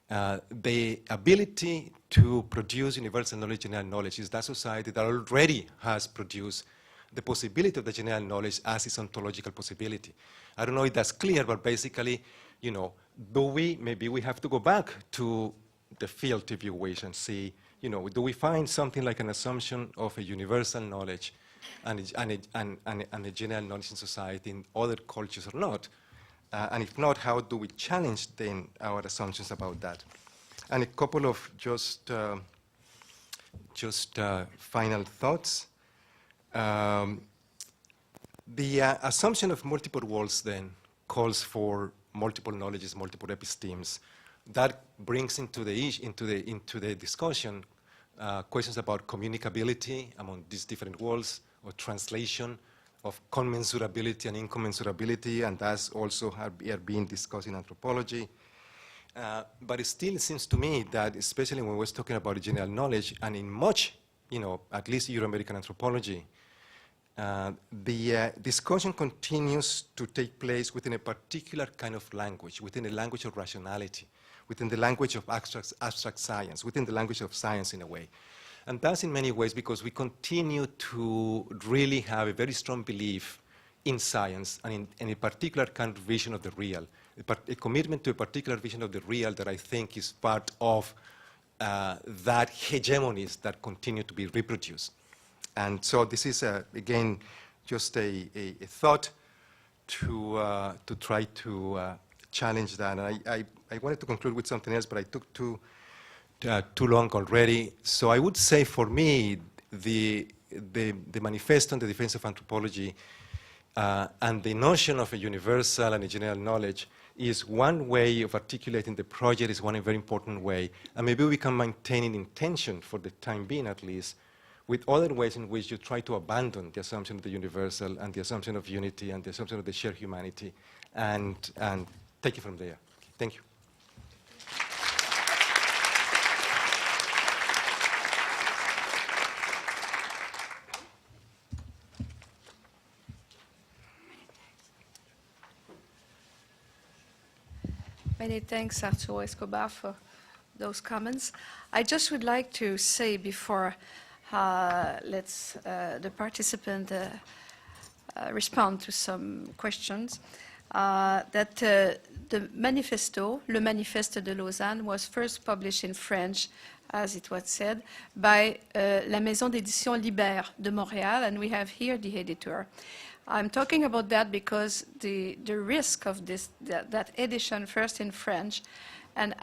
the ability to produce universal knowledge, general knowledge, is that society that already has produced the possibility of the general knowledge as its ontological possibility. I don't know if that's clear, but basically, you know, maybe we have to go back to the field, if you wish, and see, you know, do we find something like an assumption of a universal knowledge and a general knowledge in society in other cultures or not? And if not, how do we challenge then our assumptions about that? And a couple of just final thoughts. The assumption of multiple worlds then calls for multiple knowledges, multiple epistemes. That brings into the discussion questions about communicability among these different worlds, or translation, of commensurability and incommensurability, and that's also are being discussed in anthropology. But it still seems to me that, especially when we're talking about general knowledge, and in much, you know, at least Euro-American anthropology, the discussion continues to take place within a particular kind of language, within a language of rationality, within the language of abstract science, within the language of science in a way. And that's in many ways because we continue to really have a very strong belief in science and in a particular kind of vision of the real, a commitment to a particular vision of the real that I think is part of that hegemonies that continue to be reproduced. And so this is, again, just a thought to try to challenge that. And I wanted to conclude with something else, but I took too long already. So I would say, for me, the Manifeste on the Defense of Anthropology and the notion of a universal and a general knowledge is one way of articulating the project, is one very important way. And maybe we can maintain an intention, for the time being at least, with other ways in which you try to abandon the assumption of the universal and the assumption of unity and the assumption of the shared humanity, and take it from there. Thank you. Many thanks, Arturo Escobar, for those comments. I just would like to say before the participant respond to some questions, that the manifesto, Le Manifeste de Lausanne, was first published in French, as it was said, by La Maison d'édition Libère de Montréal, and we have here the editor. I'm talking about that because the risk of that edition, first in French, and